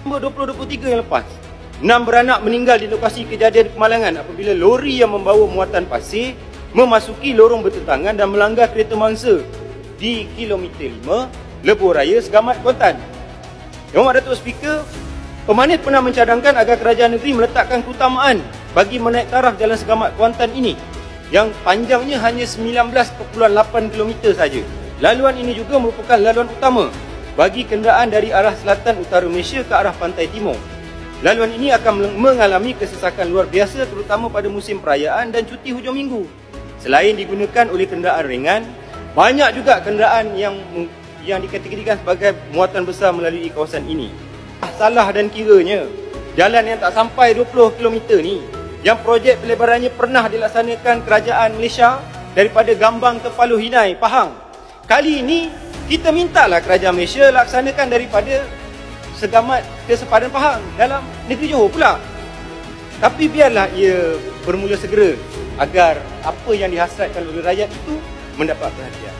November 2023 yang lepas, 6 beranak meninggal di lokasi kejadian kemalangan apabila lori yang membawa muatan pasir memasuki lorong bertentangan dan melanggar kereta mangsa di kilometer 5 Lebuh Raya, Segamat, Kuantan. Yang Mohd Datuk Speaker, pemanis pernah mencadangkan agar kerajaan negeri meletakkan keutamaan bagi menaik taraf Jalan Segamat Kuantan ini yang panjangnya hanya 19.8 km saja. Laluan ini juga merupakan laluan utama bagi kenderaan dari arah selatan utara Malaysia ke arah pantai timur. Laluan ini akan mengalami kesesakan luar biasa terutama pada musim perayaan dan cuti hujung minggu. Selain digunakan oleh kenderaan ringan, banyak juga kenderaan yang dikategorikan sebagai muatan besar melalui kawasan ini. Salah dan kiranya, jalan yang tak sampai 20 km ni, yang projek pelebarannya pernah dilaksanakan kerajaan Malaysia daripada Gambang ke Paluh Hinai, Pahang. Kali ini, kita mintalah kerajaan Malaysia laksanakan daripada Segamat ke Sepadan, Pahang dalam negeri Johor pula. Tapi biarlah ia bermula segera agar apa yang dihasratkan oleh rakyat itu mendapat perhatian.